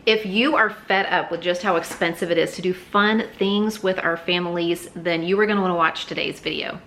If you are fed up with just how expensive it is to do fun things with our families, then you are going to want to watch today's video.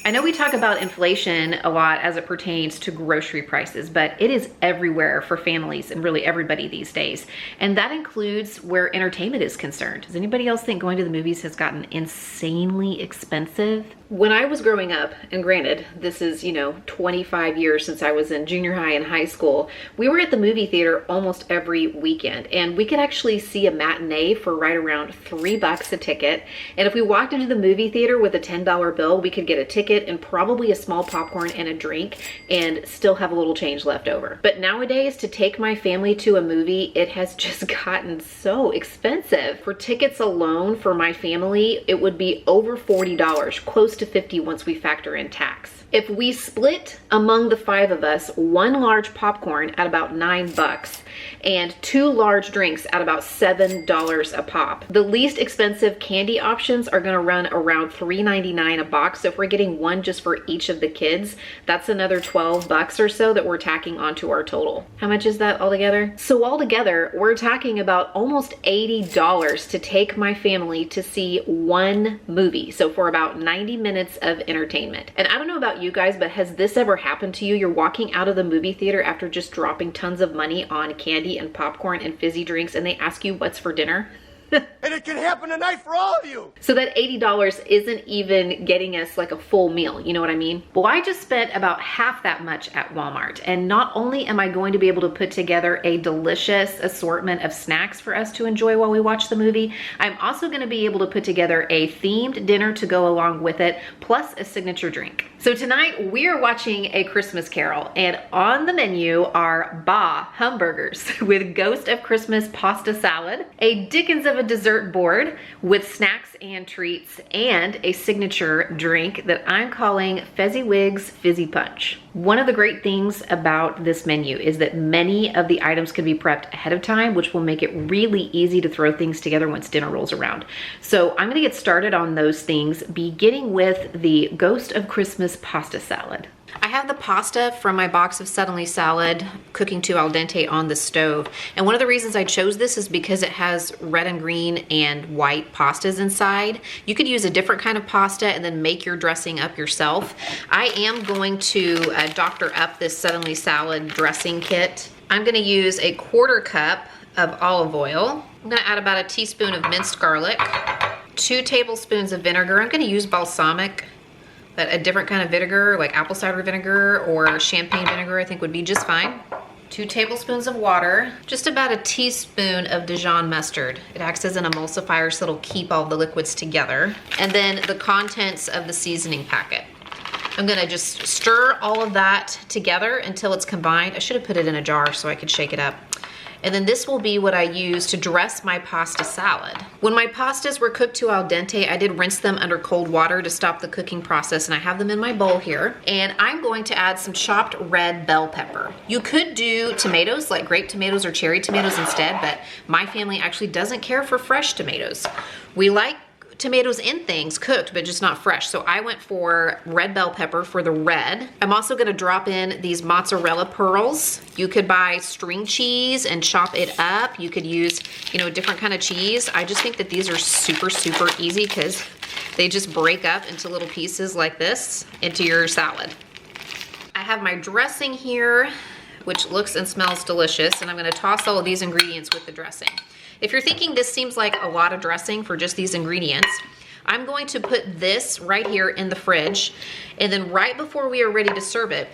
I know we talk about inflation a lot as it pertains to grocery prices, but it is everywhere for families and really everybody these days. And that includes where entertainment is concerned. Does anybody else think going to the movies has gotten insanely expensive? When I was growing up, and granted, this is, 25 years since I was in junior high and high school, we were at the movie theater almost every weekend, and we could actually see a matinee for right around $3 a ticket. And if we walked into the movie theater with a $10 bill, we could get a ticket and probably a small popcorn and a drink and still have a little change left over. But nowadays, to take my family to a movie, it has just gotten so expensive. For tickets alone for my family, it would be over $40, close to $50 once we factor in tax. If we split among the 5 of us, 1 large popcorn at about $9 and 2 large drinks at about $7 a pop. The least expensive candy options are gonna run around $3.99 a box. So if we're getting one just for each of the kids, that's another $12 or so that we're tacking onto our total. How much is that altogether? So altogether, we're talking about almost $80 to take my family to see one movie. So for about 90 minutes of entertainment. And I don't know about you guys, but has this ever happened to you? You're walking out of the movie theater after just dropping tons of money on candy and popcorn and fizzy drinks, and they ask you what's for dinner? And it can happen tonight for all of you. So that $80 isn't even getting us like a full meal, you know what I mean? Well, I just spent about half that much at Walmart, and not only am I going to be able to put together a delicious assortment of snacks for us to enjoy while we watch the movie, I'm also going to be able to put together a themed dinner to go along with it, plus a signature drink. So tonight we are watching A Christmas Carol, and on the menu are hamburgers with Ghost of Christmas pasta salad, a Dickens of a dessert board with snacks and treats, and a signature drink that I'm calling Fezziwig's Fizzy Punch. One of the great things about this menu is that many of the items can be prepped ahead of time, which will make it really easy to throw things together once dinner rolls around. So I'm gonna get started on those things, beginning with the Ghost of Christmas pasta salad. I have the pasta from my box of Suddenly Salad cooking to al dente on the stove. And one of the reasons I chose this is because it has red and green and white pastas inside. You could use a different kind of pasta and then make your dressing up yourself. I am going to doctor up this Suddenly Salad dressing kit. I'm gonna use a 1/4 cup of olive oil. I'm gonna add about a teaspoon of minced garlic, 2 tablespoons of vinegar. I'm gonna use balsamic, but a different kind of vinegar, like apple cider vinegar or champagne vinegar, I think would be just fine. 2 tablespoons of water, just about a teaspoon of Dijon mustard. It acts as an emulsifier, so it'll keep all the liquids together. And then the contents of the seasoning packet. I'm gonna just stir all of that together until it's combined. I should have put it in a jar so I could shake it up. And then this will be what I use to dress my pasta salad. When my pastas were cooked to al dente, I did rinse them under cold water to stop the cooking process, and I have them in my bowl here. And I'm going to add some chopped red bell pepper. You could do tomatoes, like grape tomatoes or cherry tomatoes instead, but my family actually doesn't care for fresh tomatoes. We like tomatoes in things cooked, but just not fresh. So I went for red bell pepper for the red. I'm also gonna drop in these mozzarella pearls. You could buy string cheese and chop it up. You could use, a different kind of cheese. I just think that these are super, super easy because they just break up into little pieces like this into your salad. I have my dressing here, which looks and smells delicious, and I'm gonna toss all of these ingredients with the dressing. If you're thinking this seems like a lot of dressing for just these ingredients, I'm going to put this right here in the fridge, and then right before we are ready to serve it,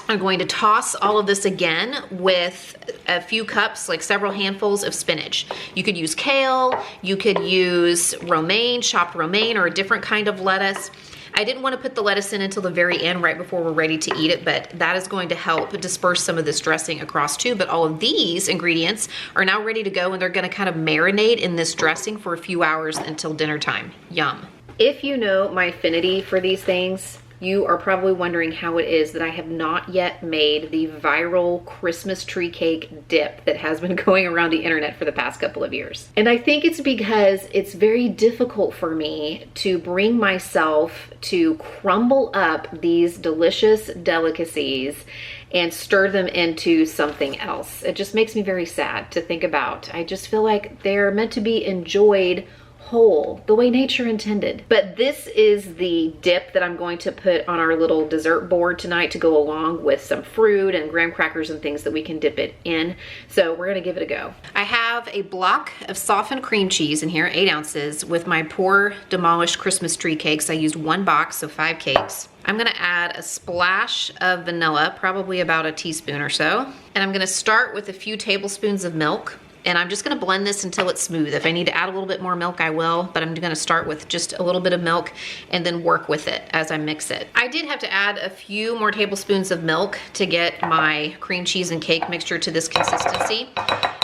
I'm going to toss all of this again with a few cups, like several handfuls of spinach. You could use kale, you could use romaine, chopped romaine, or a different kind of lettuce. I didn't want to put the lettuce in until the very end, right before we're ready to eat it, but that is going to help disperse some of this dressing across too. But all of these ingredients are now ready to go, and they're going to kind of marinate in this dressing for a few hours until dinner time. Yum. If you know my affinity for these things, you are probably wondering how it is that I have not yet made the viral Christmas tree cake dip that has been going around the internet for the past couple of years. And I think it's because it's very difficult for me to bring myself to crumble up these delicious delicacies and stir them into something else. It just makes me very sad to think about. I just feel like they're meant to be enjoyed whole, the way nature intended. But this is the dip that I'm going to put on our little dessert board tonight to go along with some fruit and graham crackers and things that we can dip it in. So we're gonna give it a go. I have a block of softened cream cheese in here, 8 ounces, with my poor demolished Christmas tree cakes. I used 1 box, so 5 cakes. I'm gonna add a splash of vanilla, probably about a teaspoon or so. And I'm gonna start with a few tablespoons of milk. And I'm just gonna blend this until it's smooth. If I need to add a little bit more milk, I will, but I'm gonna start with just a little bit of milk and then work with it as I mix it. I did have to add a few more tablespoons of milk to get my cream cheese and cake mixture to this consistency.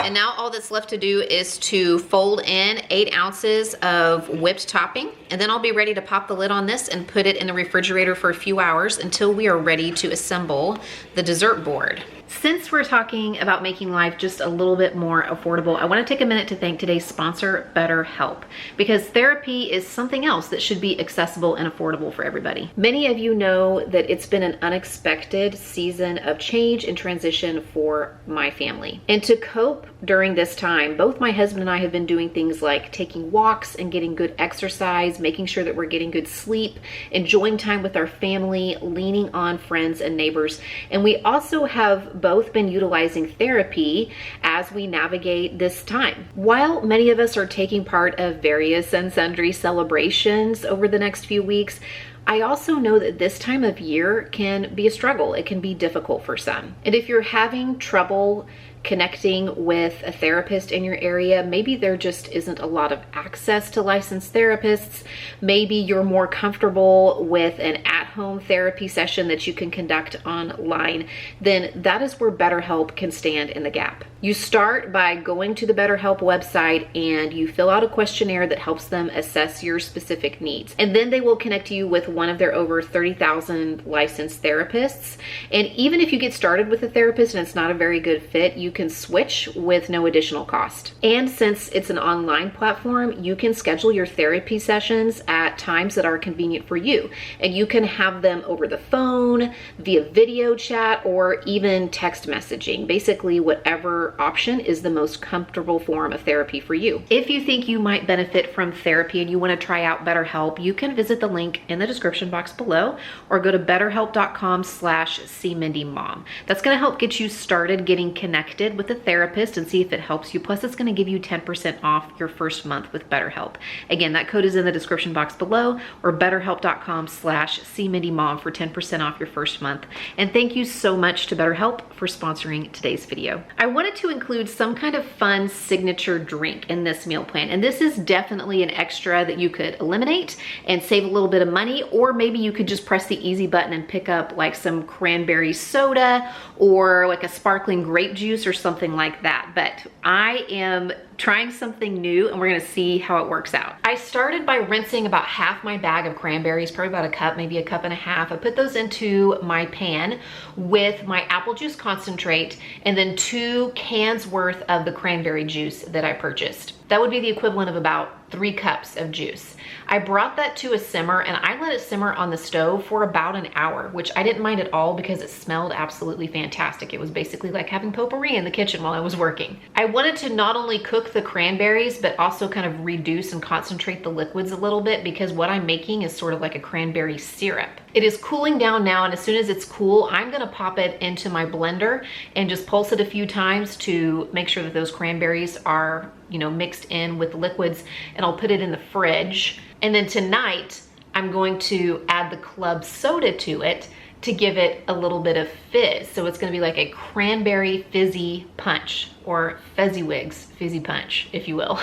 And now all that's left to do is to fold in 8 ounces of whipped topping, and then I'll be ready to pop the lid on this and put it in the refrigerator for a few hours until we are ready to assemble the dessert board. Since we're talking about making life just a little bit more affordable, I want to take a minute to thank today's sponsor, BetterHelp, because therapy is something else that should be accessible and affordable for everybody. Many of you know that it's been an unexpected season of change and transition for my family. And to cope during this time, both my husband and I have been doing things like taking walks and getting good exercise, making sure that we're getting good sleep, enjoying time with our family, leaning on friends and neighbors. And we also have both been utilizing therapy as we navigate this time. While many of us are taking part of various and sundry celebrations over the next few weeks, I also know that this time of year can be a struggle. It can be difficult for some. And if you're having trouble connecting with a therapist in your area, maybe there just isn't a lot of access to licensed therapists. Maybe you're more comfortable with an at-home therapy session that you can conduct online, then that is where BetterHelp can stand in the gap. You start by going to the BetterHelp website and you fill out a questionnaire that helps them assess your specific needs. And then they will connect you with one of their over 30,000 licensed therapists. And even if you get started with a therapist and it's not a very good fit, you can switch with no additional cost. And since it's an online platform, you can schedule your therapy sessions at times that are convenient for you. And you can have them over the phone, via video chat, or even text messaging. Basically, whatever option is the most comfortable form of therapy for you. If you think you might benefit from therapy and you want to try out BetterHelp, you can visit the link in the description box below or go to betterhelp.com/cmindymom. That's going to help get you started getting connected with a therapist and see if it helps you. Plus, it's going to give you 10% off your first month with BetterHelp. Again, that code is in the description box below or betterhelp.com/cmindymom for 10% off your first month. And thank you so much to BetterHelp for sponsoring today's video. I wanted to include some kind of fun signature drink in this meal plan. And this is definitely an extra that you could eliminate and save a little bit of money, or maybe you could just press the easy button and pick up like some cranberry soda or like a sparkling grape juice or something like that. But I am trying something new and we're gonna see how it works out. I started by rinsing about half my bag of cranberries, probably about a cup, maybe a cup and a half. I put those into my pan with my apple juice concentrate and then 2 cans worth of the cranberry juice that I purchased. That would be the equivalent of about 3 cups of juice. I brought that to a simmer and I let it simmer on the stove for about an hour, which I didn't mind at all because it smelled absolutely fantastic. It was basically like having potpourri in the kitchen while I was working. I wanted to not only cook the cranberries, but also kind of reduce and concentrate the liquids a little bit because what I'm making is sort of like a cranberry syrup. It is cooling down now, and as soon as it's cool, I'm gonna pop it into my blender and just pulse it a few times to make sure that those cranberries are, you know, mixed in with the liquids, and I'll put it in the fridge. And then tonight, I'm going to add the club soda to it to give it a little bit of fizz. So it's gonna be like a cranberry fizzy punch, or Fezziwigs fizzy punch, if you will.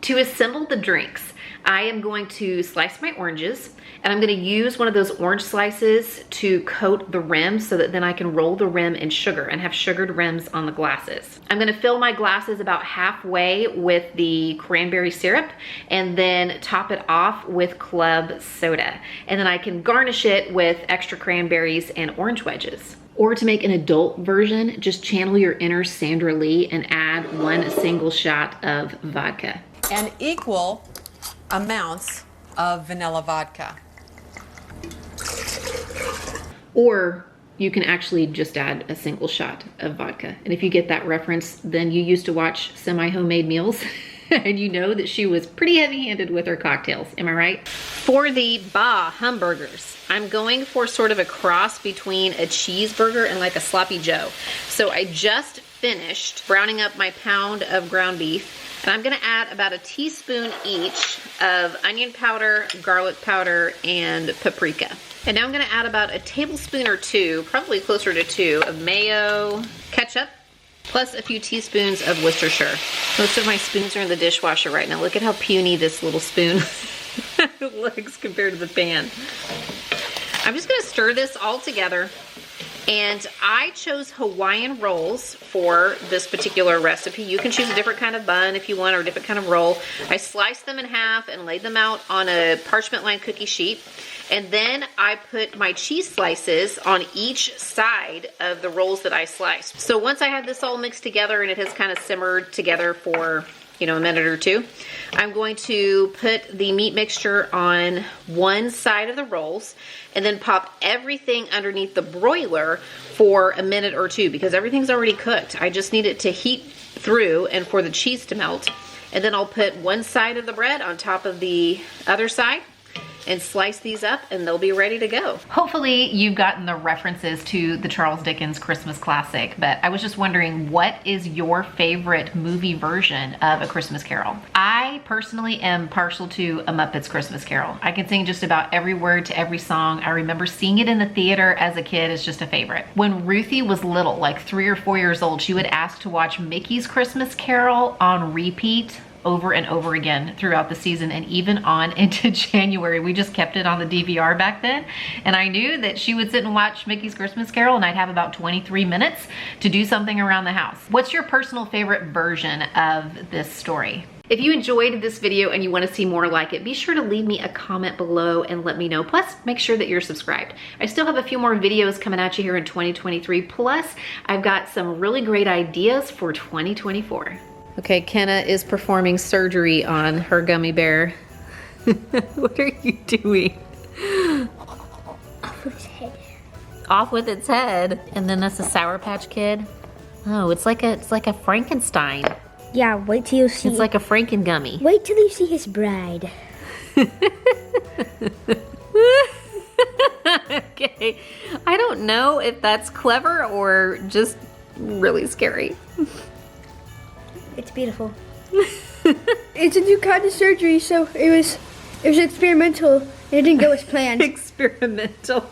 To assemble the drinks, I am going to slice my oranges, and I'm gonna use one of those orange slices to coat the rims so that then I can roll the rim in sugar and have sugared rims on the glasses. I'm gonna fill my glasses about halfway with the cranberry syrup and then top it off with club soda. And then I can garnish it with extra cranberries and orange wedges. Or to make an adult version, just channel your inner Sandra Lee and add 1 single shot of vodka. And equal amounts of vanilla vodka. Or you can actually just add a single shot of vodka. And if you get that reference, then you used to watch Semi-Homemade Meals and you know that she was pretty heavy-handed with her cocktails. Am I right? For the hamburgers, I'm going for sort of a cross between a cheeseburger and like a sloppy joe. So I just finished browning up my pound of ground beef. And I'm gonna add about a teaspoon each of onion powder, garlic powder, and paprika. And now I'm gonna add about a tablespoon or two, probably closer to 2, of mayo, ketchup, plus a few teaspoons of Worcestershire. Most of my spoons are in the dishwasher right now. Look at how puny this little spoon looks compared to the pan. I'm just gonna stir this all together. And I chose Hawaiian rolls for this particular recipe. You can choose a different kind of bun if you want, or a different kind of roll. I sliced them in half and laid them out on a parchment lined cookie sheet. And then I put my cheese slices on each side of the rolls that I sliced. So once I have this all mixed together and it has kind of simmered together for, you know, a minute or two, I'm going to put the meat mixture on one side of the rolls and then pop everything underneath the broiler for a minute or two because everything's already cooked. I just need it to heat through and for the cheese to melt. And then I'll put one side of the bread on top of the other side and slice these up and they'll be ready to go. Hopefully you've gotten the references to the Charles Dickens Christmas classic, but I was just wondering, what is your favorite movie version of A Christmas Carol? I personally am partial to A Muppets Christmas Carol. I can sing just about every word to every song. I remember seeing it in the theater as a kid. It's just a favorite. When Ruthie was little, like 3 or 4 years old, she would ask to watch Mickey's Christmas Carol on repeat over and over again throughout the season and even on into January. We just kept it on the DVR back then. And I knew that she would sit and watch Mickey's Christmas Carol and I'd have about 23 minutes to do something around the house. What's your personal favorite version of this story? If you enjoyed this video and you want to see more like it, be sure to leave me a comment below and let me know. Plus, make sure that you're subscribed. I still have a few more videos coming at you here in 2023. Plus, I've got some really great ideas for 2024. Okay, Kenna is performing surgery on her gummy bear. What are you doing? Off with its head. Off with its head? And then that's a Sour Patch Kid? Oh, it's like a Frankenstein. Yeah, wait till you see. It's like a Franken gummy. Wait till you see his bride. Okay, I don't know if that's clever or just really scary. It's beautiful. It's a new kind of surgery, so it was experimental. It didn't go as planned. Experimental.